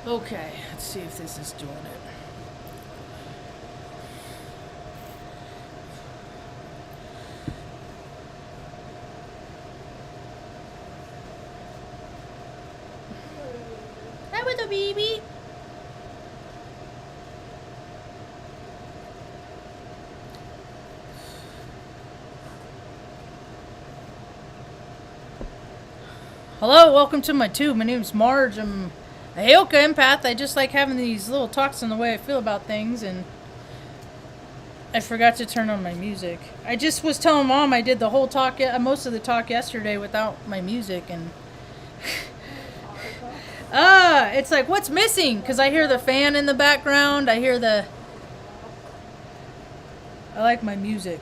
Okay, let's see if this is doing it. Hi with a baby. Hello, welcome to my tube. My name's Marge. I'm a Heyoka empath. I just like having these little talks on the way I feel about things, and I forgot to turn on my music. I just was telling Mom I did the whole talk, most of the talk yesterday without my music, and it's like, what's missing? Because I hear the fan in the background. I like my music.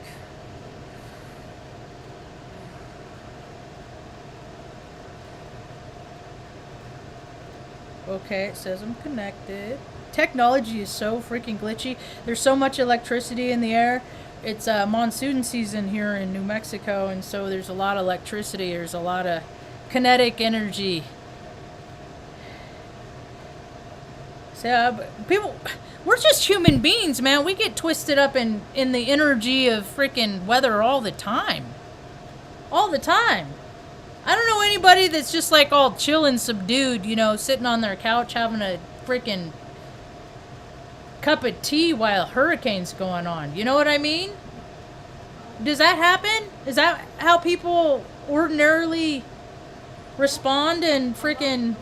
Okay, it says I'm connected. Technology is so freaking glitchy. There's so much electricity in the air. It's monsoon season here in New Mexico, and so there's a lot of electricity. There's a lot of kinetic energy. So people, we're just human beings, man. We get twisted up in the energy of freaking weather all the time. All the time. I don't know anybody that's just like all chill and subdued, you know, sitting on their couch having a freaking cup of tea while hurricane's going on. You know what I mean? Does that happen? Is that how people ordinarily respond? And freaking,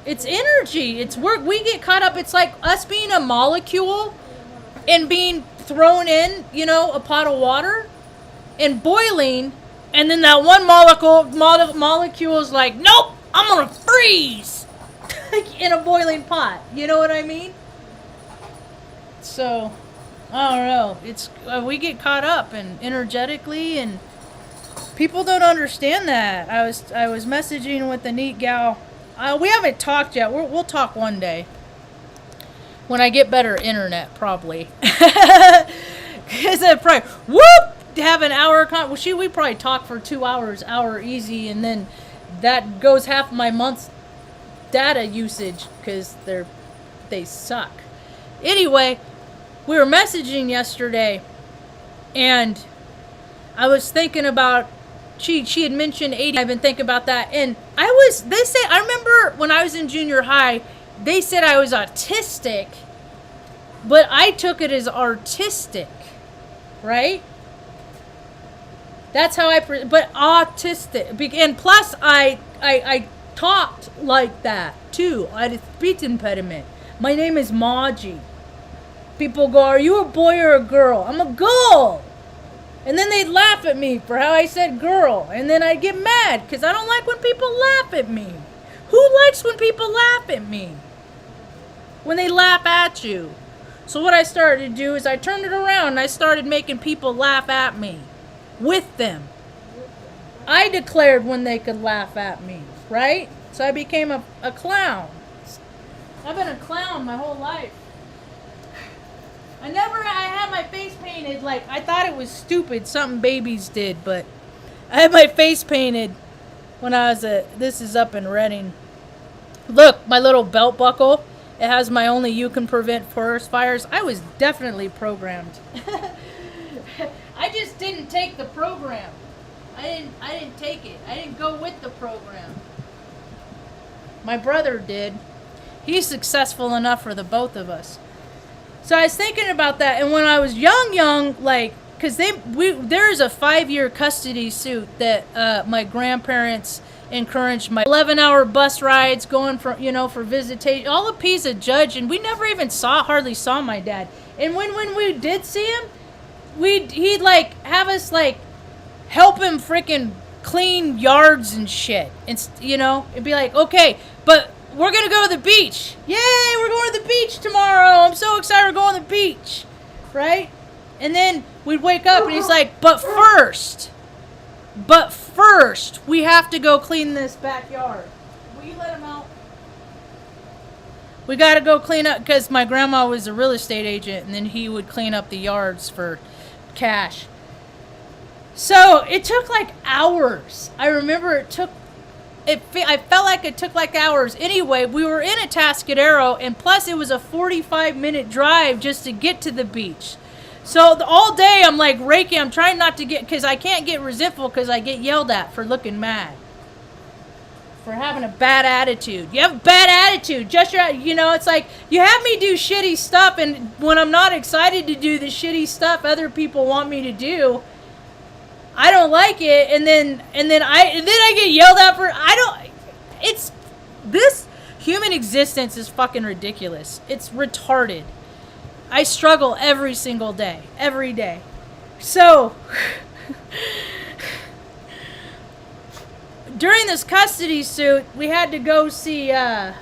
it's energy. It's work. We get caught up. It's like us being a molecule and being thrown in, you know, a pot of water and boiling. And then that one molecule is like, nope, I'm going to freeze in a boiling pot. You know what I mean? So, I don't know. It's we get caught up and energetically, and people don't understand that. I was messaging with the neat gal. We haven't talked yet. We'll talk one day. When I get better internet, probably. Because probably, whoop! Have an hour we probably talk for 2 hours, hour easy, and then that goes half my month's data usage because they suck. Anyway, we were messaging yesterday, and I was thinking about she had mentioned ADHD. I've been thinking about that, and I remember when I was in junior high, they said I was autistic, but I took it as artistic, right? That's how but autistic. And plus, I talked like that, too. I had a speech impediment. My name is Marge. People go, are you a boy or a girl? I'm a girl. And then they'd laugh at me for how I said girl. And then I'd get mad, because I don't like when people laugh at me. Who likes when people laugh at me? When they laugh at you. So what I started to do is I turned it around and I started making people laugh at me. With them. I declared when they could laugh at me, right? So I became a clown. I've been a clown my whole life. I had my face painted like, I thought it was stupid, something babies did, but I had my face painted when I was this is up in Redding. Look, my little belt buckle, it has my only you can prevent forest fires. I was definitely programmed. I just didn't take the program. I didn't take it. I didn't go with the program. My brother did. He's successful enough for the both of us. So I was thinking about that, and when I was young, like, because there's a 5-year custody suit that my grandparents encouraged. My 11-hour bus rides going for visitation, all appease a judge, and we never even hardly saw my dad. And when we did see him, he'd like have us like help him freaking clean yards and shit. And it'd be like, okay, but we're gonna go to the beach. Yay, we're going to the beach tomorrow. I'm so excited we're going to the beach. Right? And then we'd wake up and he's like, but first, we have to go clean this backyard. Will you let him out? We gotta go clean up, because my grandma was a real estate agent, and then he would clean up the yards for cash. So it took like hours. I remember it took I felt like it took like hours. Anyway, we were in Atascadero, and plus it was a 45-minute drive just to get to the beach. So all day I'm like raking. I'm trying not to get, because I can't get resentful because I get yelled at for looking mad. For having a bad attitude. You have a bad attitude. Just your, it's like you have me do shitty stuff, and when I'm not excited to do the shitty stuff other people want me to do, I don't like it, and then I get yelled at for it's this human existence is fucking ridiculous. It's retarded. I struggle every single day. Every day. So during this custody suit, we had to go see a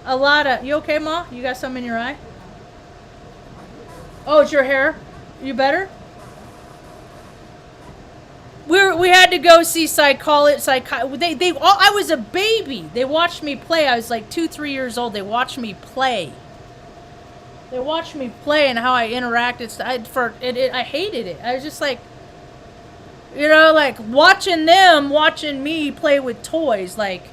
lot of... You okay, Ma? You got something in your eye? Oh, it's your hair? You better? We had to go see psychologists. I was a baby. They watched me play. I was like 2-3 years old. They watched me play. They watched me play and how I interacted. I hated it. I was just like, like watching me play with toys. Like,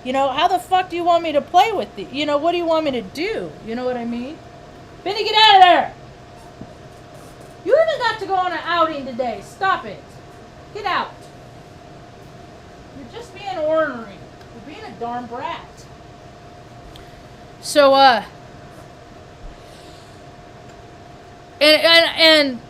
how the fuck do you want me to play with it? What do you want me to do? You know what I mean? Benny, get out of there! You even got to go on an outing today. Stop it. Get out. You're just being ornery. You're being a darn brat. So, and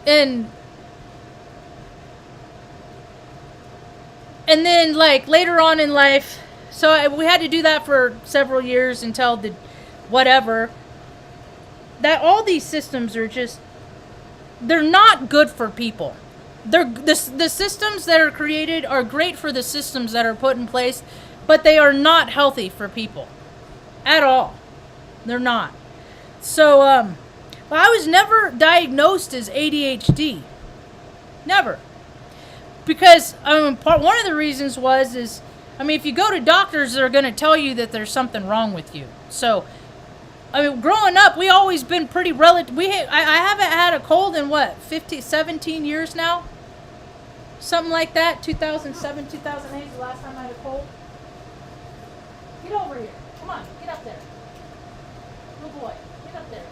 then, like, later on in life, so we had to do that for several years until the whatever. That all these systems are just, they're not good for people. The systems that are created are great for the systems that are put in place, but they are not healthy for people at all. They're not. So, I was never diagnosed as ADHD. Never. Because, one of the reasons is, if you go to doctors, they're going to tell you that there's something wrong with you. So, growing up, we always been pretty relative. I haven't had a cold in 17 years now? Something like that. 2007, 2008 is the last time I had a cold. Get over here. Come on, get up there. Good boy, get up there.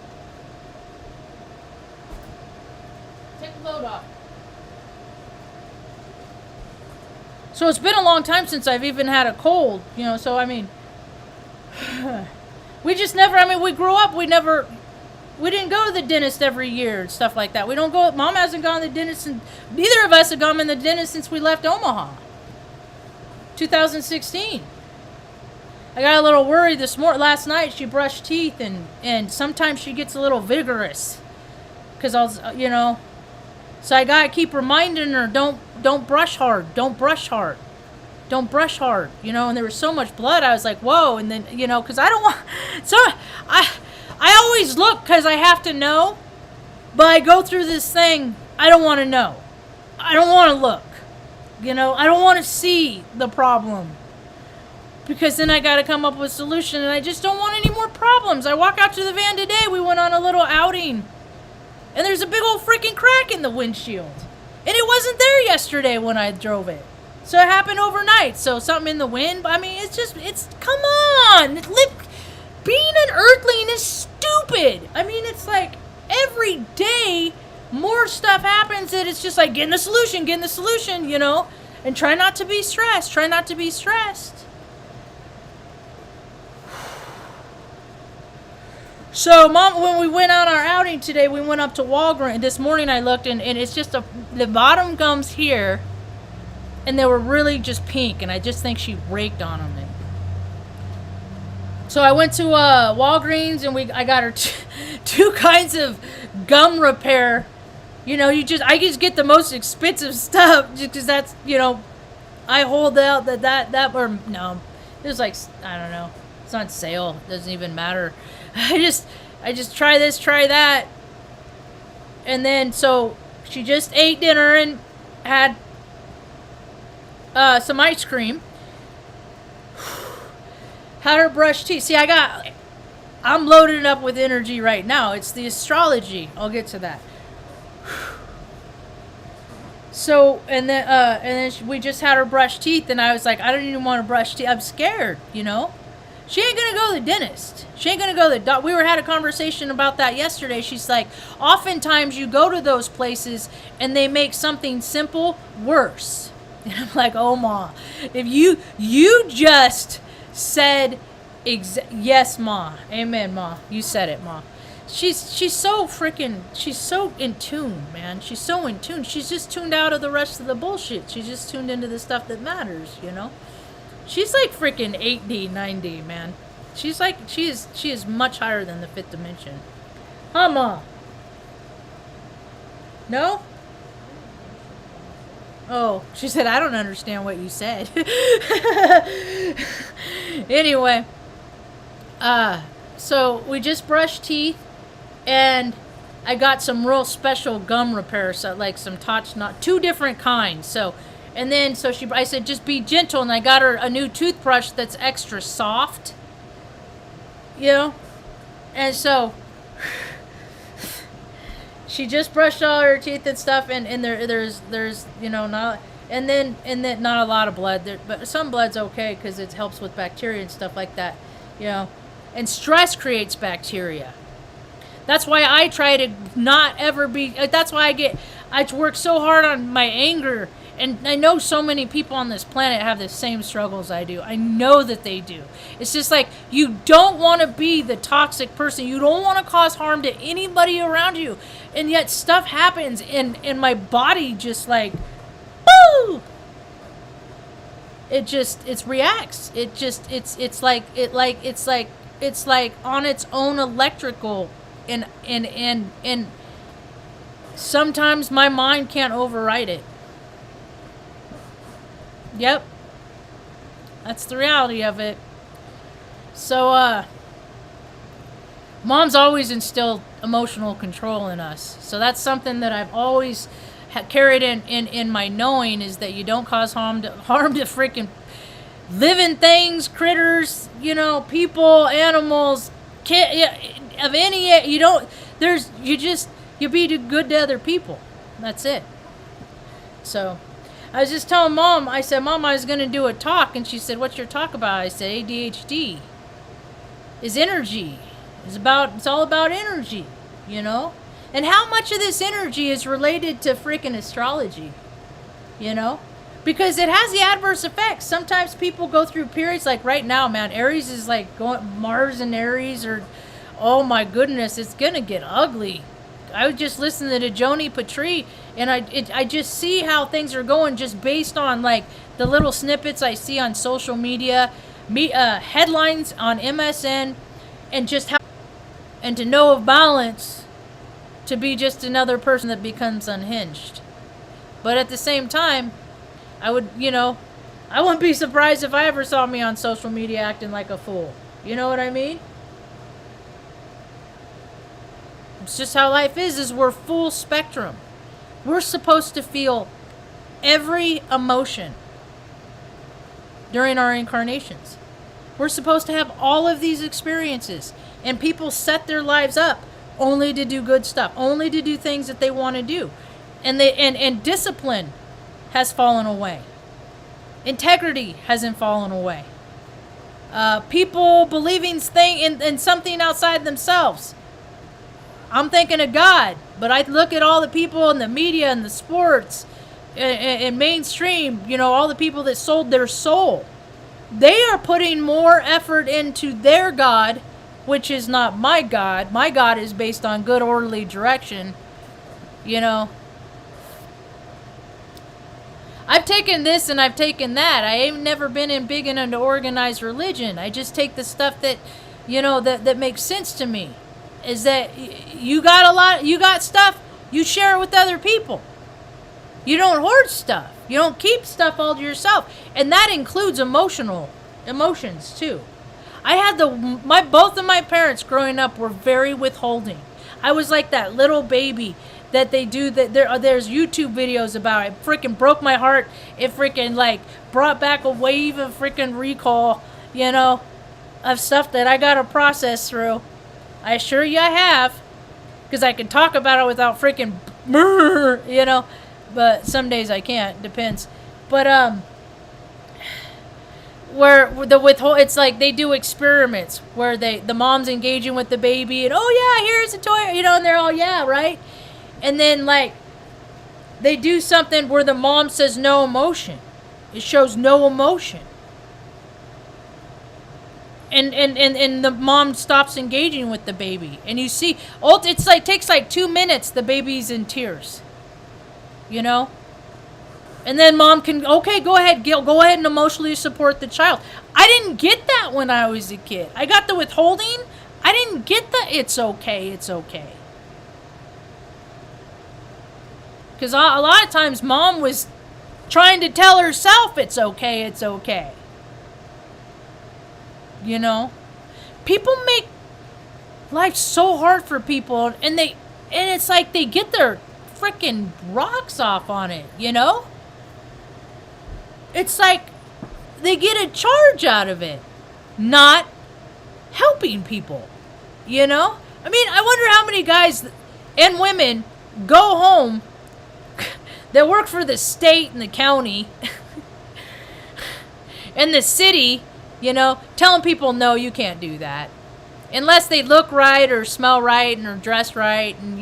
Take the load off. So it's been a long time since I've even had a cold, so we just never, we grew up, we didn't go to the dentist every year and stuff like that. We don't go, Mom hasn't gone to the dentist, and neither of us have gone to the dentist since we left Omaha. 2016. I got a little worried last night. She brushed teeth, and sometimes she gets a little vigorous. Because so I gotta keep reminding her, don't brush hard, don't brush hard. Don't brush hard, and there was so much blood, I was like, whoa, and then, because I don't want, so, I always look because I have to know, but I go through this thing, I don't want to know. I don't want to look. I don't want to see the problem. Because then I got to come up with a solution, and I just don't want any more problems. I walk out to the van today, we went on a little outing, and there's a big old freaking crack in the windshield. And it wasn't there yesterday when I drove it. So it happened overnight. So something in the wind, it's come on. Being an earthling is stupid. It's like every day more stuff happens that it's just like getting the solution, and try not to be stressed. So, Mom, when we went on our outing today, we went up to Walgreens. This morning I looked, and it's just the bottom gums here, and they were really just pink, and I just think she raked on them. So I went to Walgreens, and I got her two kinds of gum repair. I just get the most expensive stuff just because that's, I hold out that or no, it was like, I don't know, it's on sale. It doesn't even matter. I just try this, try that, and then so she just ate dinner and had some ice cream. Had her brush teeth. See, I'm loaded up with energy right now. It's the astrology. I'll get to that. So and then we just had her brush teeth, and I was like, I don't even want to brush teeth. I'm scared, you know. She ain't gonna go to the dentist. She ain't gonna go to the doc. We had a conversation about that yesterday. She's like, oftentimes you go to those places and they make something simple worse. And I'm like, oh ma, if you just said, yes ma, amen ma, you said it ma. She's so freaking, she's so in tune, man. She's so in tune. She's just tuned out of the rest of the bullshit. She's just tuned into the stuff that matters, you know. She's like freaking 8D, 9D, man. She's like, she is much higher than the fifth dimension. Huh, Ma? No? Oh, she said, I don't understand what you said. Anyway, so we just brushed teeth, and I got some real special gum repair, so like some two different kinds. So, and then I said, just be gentle, and I got her a new toothbrush that's extra soft, you know, and so she just brushed all her teeth and stuff, and there's you know not and then not a lot of blood there, but some blood's okay because it helps with bacteria and stuff like that, you know, and stress creates bacteria. That's why I try to not ever be. That's why I work so hard on my anger. And I know so many people on this planet have the same struggles I do. I know that they do. It's just like, you don't want to be the toxic person. You don't want to cause harm to anybody around you. And yet stuff happens, and my body just like, boo! It reacts. It's like on its own electrical, and sometimes my mind can't override it. Yep. That's the reality of it. So, Mom's always instilled emotional control in us. So that's something that I've always carried in my knowing, is that you don't cause harm to freaking living things, critters, you know, people, animals, of any, you don't, you be good to other people. That's it. So, I was just telling Mom, I said, Mom, I was going to do a talk, and she said, what's your talk about? I said, ADHD is energy. It's all about energy, you know? And how much of this energy is related to freaking astrology, you know? Because it has the adverse effects. Sometimes people go through periods, like right now, man, Aries is like Mars and Aries, or, oh my goodness, it's going to get ugly. I was just listening to Joni Patry, and I just see how things are going just based on like the little snippets I see on social media, headlines on MSN, and just how, and to know of balance, to be just another person that becomes unhinged. But at the same time, I wouldn't be surprised if I ever saw me on social media acting like a fool. You know what I mean? It's just how life is we're full spectrum. We're supposed to feel every emotion during our incarnations. We're supposed to have all of these experiences. And people set their lives up only to do good stuff, only to do things that they want to do. And discipline has fallen away. Integrity hasn't fallen away. People believing in something outside themselves. I'm thinking of God, but I look at all the people in the media and the sports and mainstream, you know, all the people that sold their soul. They are putting more effort into their God, which is not my God. My God is based on good, orderly direction, you know. I've taken this and I've taken that. I ain't never been big into organized religion. I just take the stuff that, you know, that makes sense to me. Is that you got stuff, you share it with other people. You don't hoard stuff. You don't keep stuff all to yourself. And that includes emotions too. I had both of my parents growing up were very withholding. I was like that little baby that they do, that there's YouTube videos about. It freaking broke my heart. It freaking like brought back a wave of freaking recall, you know, of stuff that I got to process through. I assure you I have, because I can talk about it without freaking, you know. but some days I can't. Depends. But where the withhold, it's like they do experiments where the mom's engaging with the baby and oh yeah, here's a toy, and they're all yeah, right, and then like they do something where the mom says no emotion. It shows no emotion. And the mom stops engaging with the baby. And you see, it's like takes like 2 minutes, the baby's in tears. And then mom can, okay, go ahead and emotionally support the child. I didn't get that when I was a kid. I got the withholding. I didn't get the it's okay. Because a lot of times mom was trying to tell herself it's okay. People make life so hard for people, and it's like they get their freaking rocks off on it, It's like they get a charge out of it, not helping people, I mean, I wonder how many guys and women go home that work for the state and the county and the city, telling people, no, you can't do that. Unless they look right or smell right and are dressed right. And,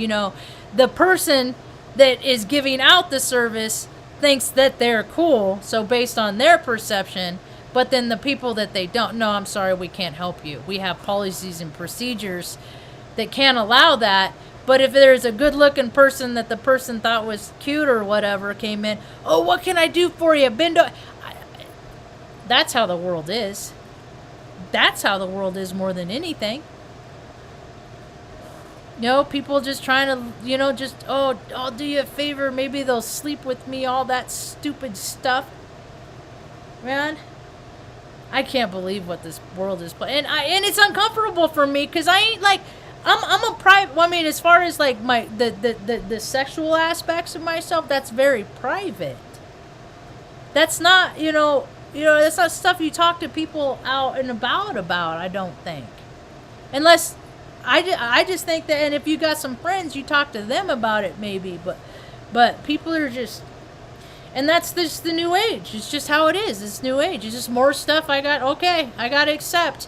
the person that is giving out the service thinks that they're cool. So based on their perception, but then the people that they don't, no, I'm sorry, we can't help you. We have policies and procedures that can't allow that. But if there's a good-looking person that the person thought was cute or whatever came in, oh, what can I do for you? That's how the world is. That's how the world is more than anything. People just trying to, oh, I'll do you a favor. Maybe they'll sleep with me, all that stupid stuff. Man, I can't believe what this world is playing. And it's uncomfortable for me because I ain't like, I'm a private, I mean, as far as like the sexual aspects of myself, that's very private. That's not, that's not stuff you talk to people out and about, I don't think. Unless, I just think that, and if you got some friends, you talk to them about it maybe, but people are just, and that's just the new age. It's just how it is. It's new age. It's just more stuff I got to accept.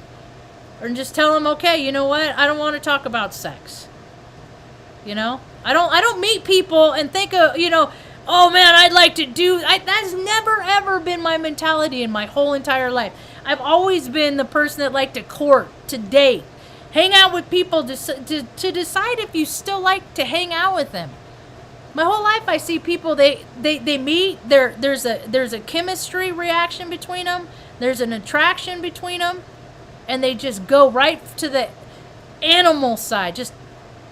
Or just tell them, okay, you know what? I don't want to talk about sex. I don't meet people and think of, oh man, I'd like to do, that's never ever been my mentality in my whole entire life. I've always been the person that liked to court, to date, hang out with people to decide if you still like to hang out with them. My whole life I see people, they meet, there's a chemistry reaction between them, there's an attraction between them, and they just go right to the animal side, just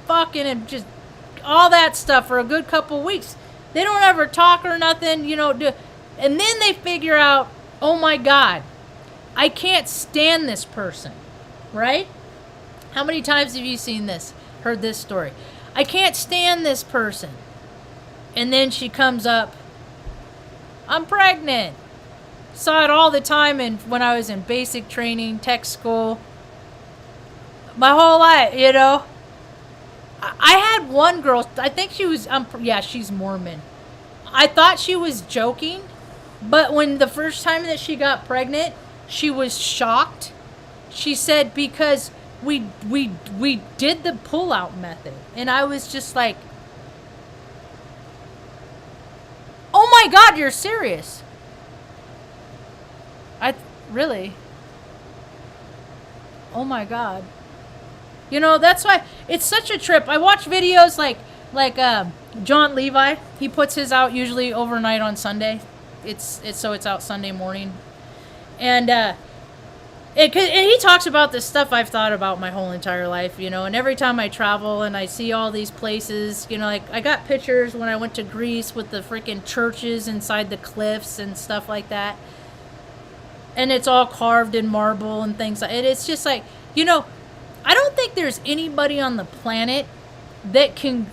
fucking and just all that stuff for a good couple weeks. They don't ever talk or nothing, and then they figure out, oh my God, I can't stand this person, right? How many times have you seen this, heard this story? I can't stand this person. And then she comes up, I'm pregnant. Saw it all the time when I was in basic training, tech school. My whole life, I had one girl, I think she was, she's Mormon. I thought she was joking, but when the first time that she got pregnant, she was shocked. She said, because we did the pull-out method. And I was just like, oh my God, you're serious? Really? Oh my God. That's why it's such a trip. I watch videos like John Levi. He puts his out usually overnight on Sunday. It's out Sunday morning. And he talks about this stuff I've thought about my whole entire life, and every time I travel and I see all these places, like I got pictures when I went to Greece with the freaking churches inside the cliffs and stuff like that. And it's all carved in marble and things like it. It's just like, I don't think there's anybody on the planet that can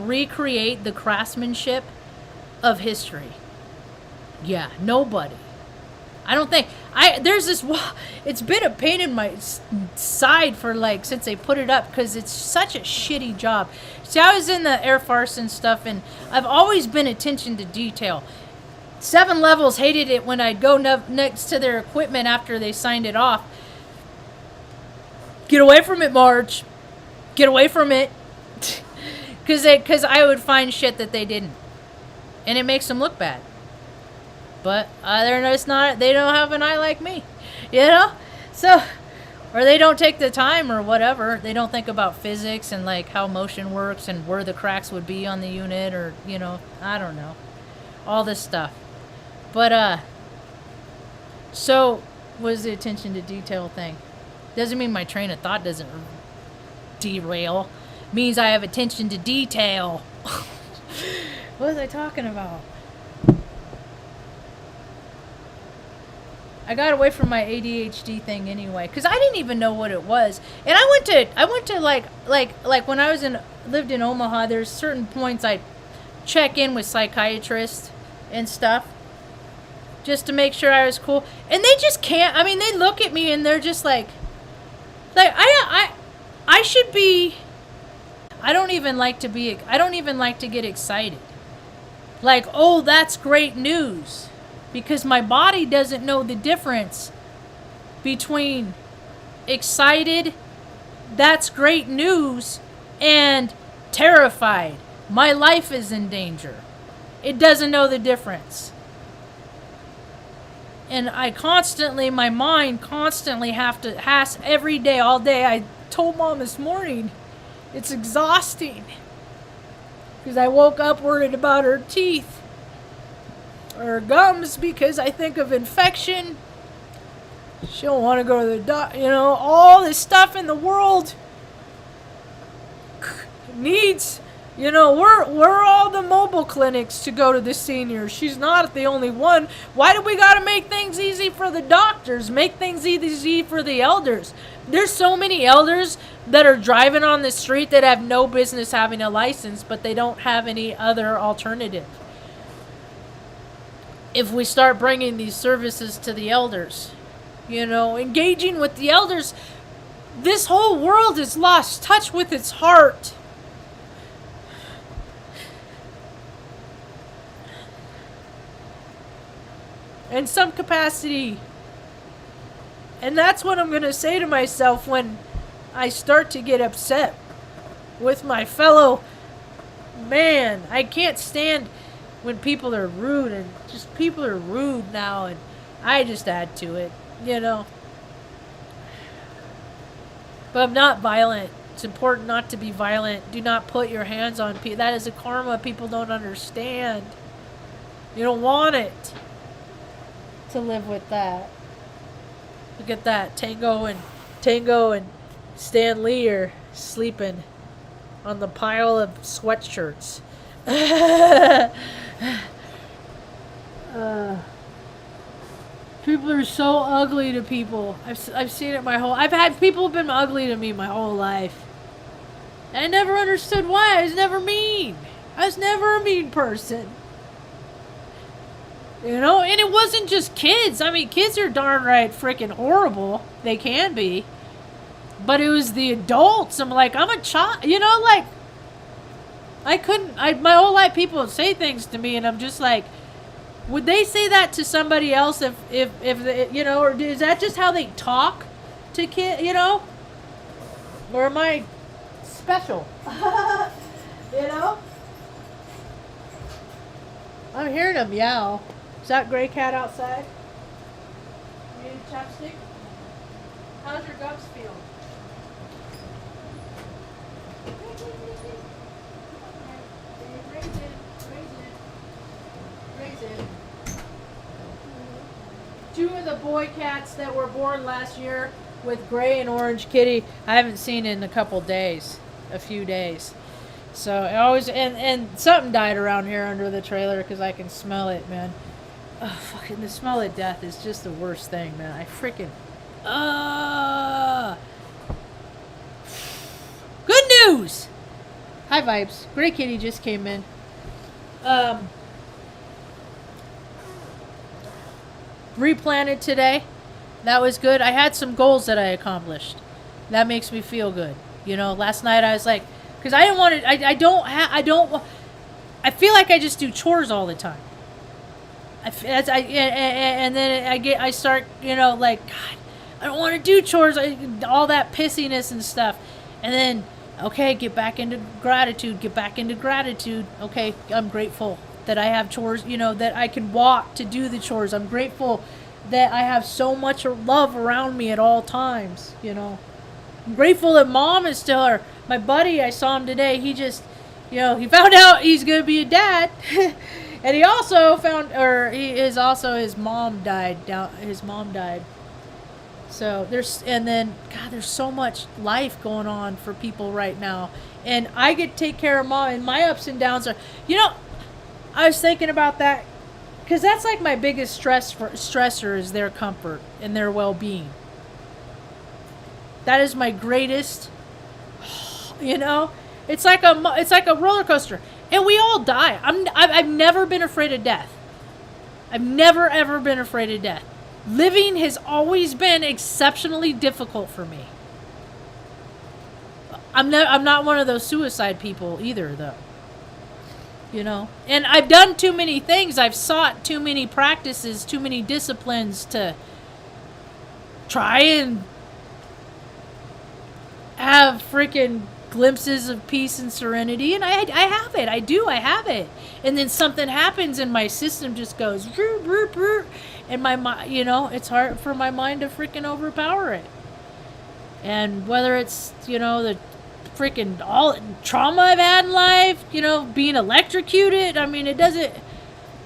recreate the craftsmanship of history. Yeah, nobody. I don't think. There's this, it's been a pain in my side for like, since they put it up, because it's such a shitty job. See, I was in the Air Force and stuff, and I've always been attention to detail. 7 Levels hated it when I'd go next to their equipment after they signed it off. Get away from it, Marge. Get away from it. Because I would find shit that they didn't. And it makes them look bad. But they're just not, they don't have an eye like me, you know? So, or they don't take the time or whatever. They don't think about physics and like how motion works and where the cracks would be on the unit, or, you know, I don't know. All this stuff. But, so was the attention to detail thing. Doesn't mean my train of thought doesn't derail. Means I have attention to detail. What was I talking about? I got away from my ADHD thing anyway, because I didn't even know what it was. And I went to like when I lived in Omaha, there's certain points I'd check in with psychiatrists and stuff just to make sure I was cool. And they just can't, I mean, they look at me and they're just like I should be, I don't even like to get excited. Like, oh, that's great news. Because my body doesn't know the difference between excited, that's great news, and terrified, my life is in danger. It doesn't know the difference. And my mind constantly has every day, all day. I told Mom this morning, it's exhausting. Because I woke up worried about her teeth. Or gums, because I think of infection. She don't want to go to the doctor. You know, all this stuff in the world needs, you know, we're all the mobile clinics to go to the seniors. She's not the only one. Why do we got to make things easy for the doctors? Make things easy for the elders. There's so many elders that are driving on the street that have no business having a license, but they don't have any other alternative. If we start bringing these services to the elders, you know, engaging with the elders, this whole world has lost touch with its heart. In some capacity. And that's what I'm going to say to myself when I start to get upset with my fellow man. I can't stand when people are rude, and just people are rude now, and I just add to it, you know. But I'm not violent. It's important not to be violent. Do not put your hands on people. That is a karma people don't understand. You don't want it to live with that. Look at that. Tango and Stan Lee are sleeping on the pile of sweatshirts. People are so ugly to people. I've seen it I've had people have been ugly to me my whole life. And I never understood why. I was never mean. I was never a mean person. You know, and it wasn't just kids. I mean, kids are darn right freaking horrible. They can be. But it was the adults. I'm like, I'm a child. You know, like, my whole life people would say things to me, and I'm just like, would they say that to somebody else if they, you know, or is that just how they talk to kids, you know? Or am I special? You know? I'm hearing them meow. Is that gray cat outside? You need a chapstick? How's your gums feel? Two of the boy cats that were born last year with gray and orange kitty, I haven't seen in a few days. So I always, and something died around here under the trailer because I can smell it, man. Oh, fucking the smell of death is just the worst thing, man. I freaking, good news! Hi, Vibes. Gray kitty just came in. Replanted today. That was good. I had some goals that I accomplished. That makes me feel good. You know, last night I was like, because I didn't want to. I feel like I just do chores all the time. And then I start, you know, like, God, I don't want to do chores. All that pissiness and stuff, and then okay, get back into gratitude. Okay, I'm grateful that I have chores. You know, that I can walk to do the chores. I'm grateful that I have so much love around me at all times. You know, I'm grateful that Mom is still here. My buddy, I saw him today. He just, you know, he found out he's gonna be a dad. And he also his mom died. His mom died. So there's so much life going on for people right now. And I get to take care of Mom, and my ups and downs are, you know, I was thinking about that, because that's like my biggest stressor is their comfort and their well-being. That is my greatest, you know, it's like a roller coaster. And we all die. I've never been afraid of death. I've never, ever been afraid of death. Living has always been exceptionally difficult for me. I'm not one of those suicide people either, though. You know? And I've done too many things. I've sought too many practices, too many disciplines to try and have freaking glimpses of peace and serenity, and I have it. I have it. And then something happens and my system just goes and my mind, you know, it's hard for my mind to freaking overpower it. And whether it's, you know, the freaking all trauma I've had in life, you know, being electrocuted, I mean, it doesn't,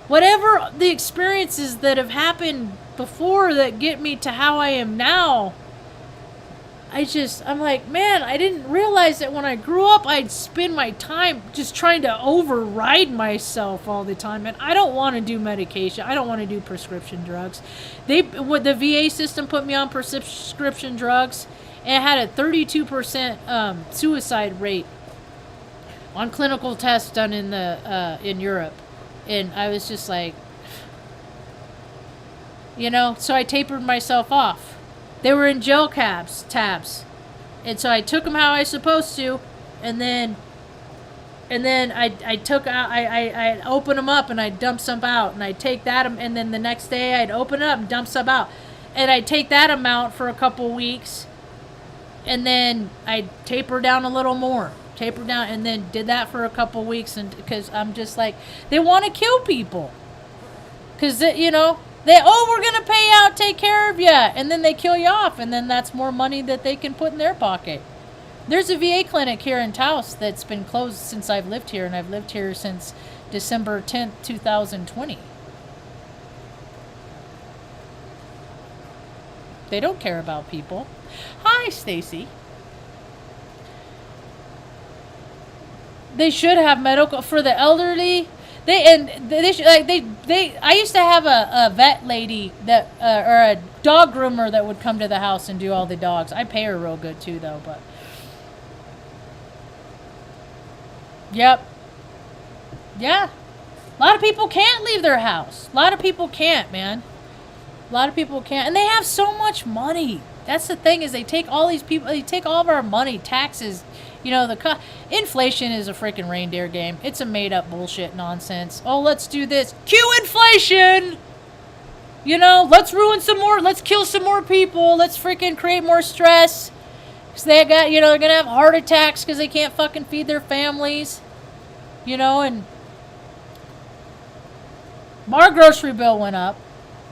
whatever the experiences that have happened before that get me to how I am now, I'm like, man, I didn't realize that when I grew up, I'd spend my time just trying to override myself all the time. And I don't want to do medication. I don't want to do prescription drugs. The VA system put me on prescription drugs, and it had a 32% suicide rate on clinical tests done in Europe. And I was just like, you know, so I tapered myself off. They were in gel tabs. And so I took them how I was supposed to, and then I'd open them up and I'd dump some out, and I'd take that, and then the next day I'd open it up and dump some out. And I'd take that amount for a couple weeks, and then I'd taper down a little more. And then did that for a couple weeks, and because I'm just like, they want to kill people. Because, you know, we're going to pay out, take care of you. And then they kill you off. And then that's more money that they can put in their pocket. There's a VA clinic here in Taos that's been closed since I've lived here. And I've lived here since December 10th, 2020. They don't care about people. Hi, Stacy. They should have medical for the elderly. I used to have a vet lady that or a dog groomer that would come to the house and do all the dogs. I pay her real good too, though. But yep, yeah, a lot of people can't leave their house. A lot of people can't, man. A lot of people can't, and they have so much money. That's the thing, is they take all these people. They take all of our money, taxes. You know, inflation is a freaking reindeer game. It's a made-up bullshit nonsense. Oh, let's do this. Cue inflation! You know, let's ruin some more. Let's kill some more people. Let's freaking create more stress. Because they're going to have heart attacks because they can't fucking feed their families. You know, and our grocery bill went up.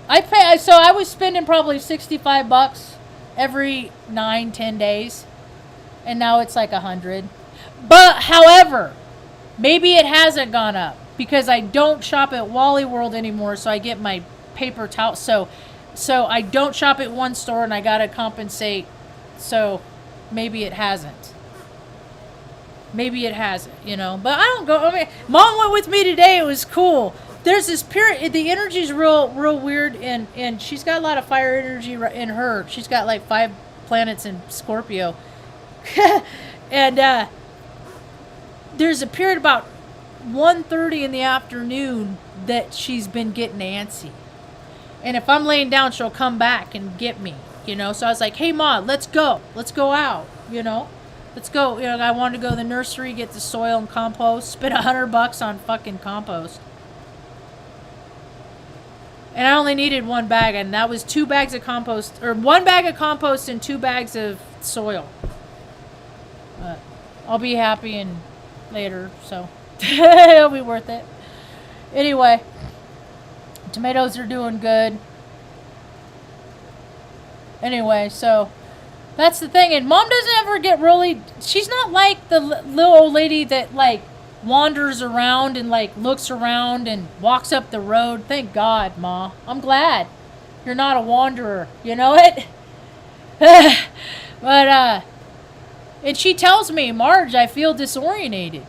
So I was spending probably $65 every 9-10 days. And now it's like 100. But, however, maybe it hasn't gone up because I don't shop at Wally World anymore, so I get my paper towel. So I don't shop at one store, and I got to compensate. So maybe it hasn't. Maybe it hasn't, you know. But I don't go. I mean, Mom went with me today. It was cool. There's this period. The energy's real weird, and she's got a lot of fire energy in her. She's got like 5 planets in Scorpio. And there's a period about 1:30 in the afternoon that she's been getting antsy. And if I'm laying down, she'll come back and get me, you know. So I was like, hey, Ma, let's go out, you know. Let's go. You know, I wanted to go to the nursery, get the soil and compost, spend $100 on fucking compost. And I only needed 1 bag, and that was 2 bags of compost, or 1 bag of compost and 2 bags of soil. But I'll be happy and later, so it'll be worth it. Anyway, tomatoes are doing good. Anyway, so that's the thing. And Mom doesn't ever get really, she's not like the little old lady that like wanders around and like looks around and walks up the road. Thank God, Ma. I'm glad you're not a wanderer. You know it? But, and she tells me, Marge, I feel disorientated.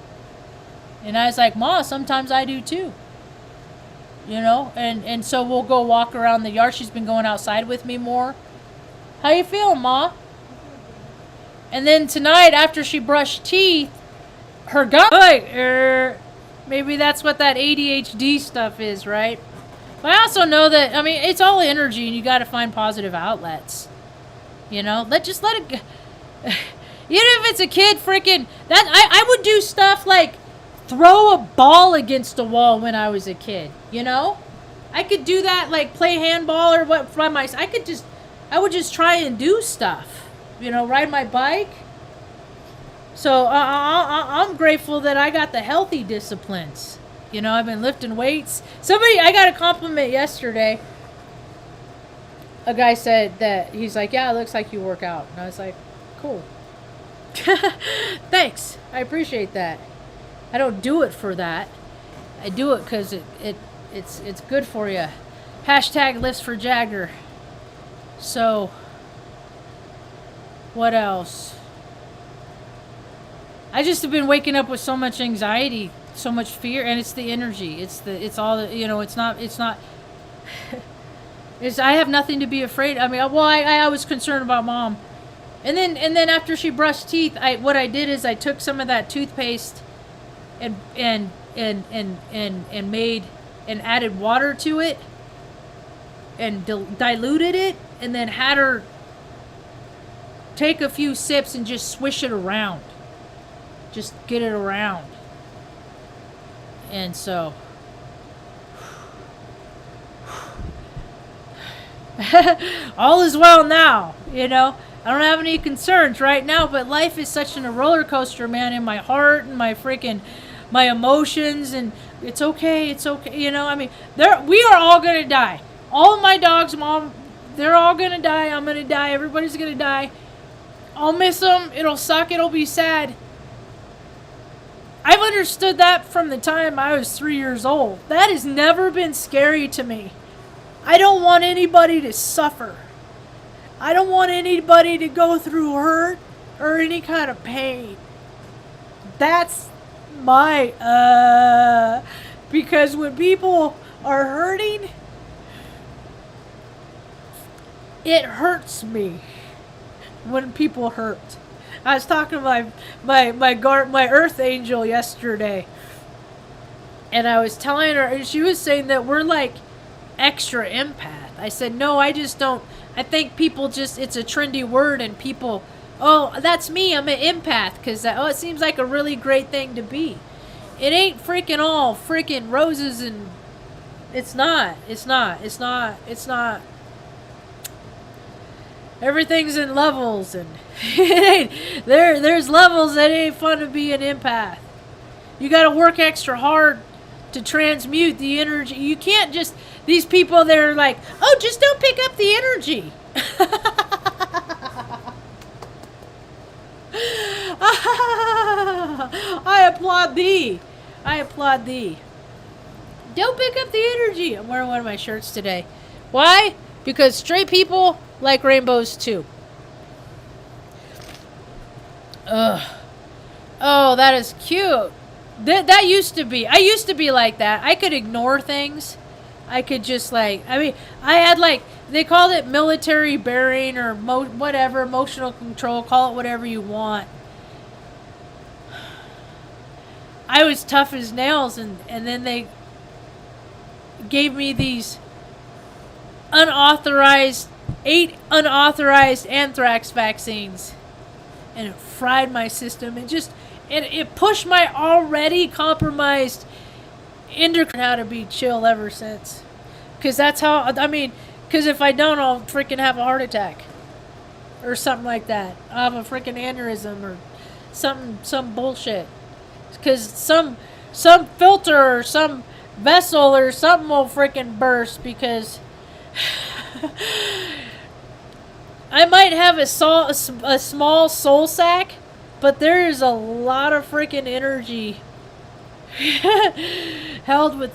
And I was like, Ma, sometimes I do too. You know? And so we'll go walk around the yard. She's been going outside with me more. How you feeling, Ma? And then tonight, after she brushed teeth, her gum, like, maybe that's what that ADHD stuff is, right? But I also know that, I mean, it's all energy, and you got to find positive outlets. You know, just let it go. Even if it's a kid, freaking that, I would do stuff like throw a ball against a wall when I was a kid. You know, I could do that, like play handball or what. I would just try and do stuff. You know, ride my bike. So I'm grateful that I got the healthy disciplines. You know, I've been lifting weights. I got a compliment yesterday. A guy said that, he's like, yeah, it looks like you work out. And I was like, cool. Thanks. I appreciate that. I don't do it for that. I do it because it's good for you. Hashtag lifts for Jagger. So, what else? I just have been waking up with so much anxiety, so much fear, and it's the energy. It's all, you know, it's not, I have nothing to be afraid. I mean, well, I was concerned about Mom. And then after she brushed teeth, what I did is I took some of that toothpaste and made and added water to it and diluted it, and then had her take a few sips and just swish it around. Just get it around. And so all is well now, you know. I don't have any concerns right now, but life is such a roller coaster, man, in my heart and my emotions, and it's okay, you know. I mean, we are all going to die. All of my dogs, Mom, they're all going to die. I'm going to die. Everybody's going to die. I'll miss them. It'll suck. It'll be sad. I've understood that from the time I was 3 years old. That has never been scary to me. I don't want anybody to suffer. I don't want anybody to go through hurt or any kind of pain. That's my, because when people are hurting, it hurts me when people hurt. I was talking to my earth angel yesterday, and I was telling her, and she was saying that we're like extra empath. I said, no, I just don't. I think people just, it's a trendy word, and people, oh, that's me, I'm an empath, because it seems like a really great thing to be. It ain't freaking all freaking roses, and it's not. Everything's in levels, and there's levels that ain't fun to be an empath. You got to work extra hard to transmute the energy. You can't just, these people that are like, oh, just don't pick up the energy. I applaud thee. Don't pick up the energy. I'm wearing one of my shirts today. Why? Because straight people like rainbows too. Ugh. Oh, that is cute. That used to be. I used to be like that. I could ignore things. I could just I had they called it military bearing or whatever, emotional control, call it whatever you want. I was tough as nails, and then they gave me these unauthorized anthrax vaccines, and it fried my system and it pushed my already compromised endocrine how to be chill ever since. Because that's how, because if I don't, I'll freaking have a heart attack or something like that. I'll have a freaking aneurysm or some bullshit. Because some filter or some vessel or something will freaking burst, because I might have a small soul sack, but there is a lot of freaking energy held within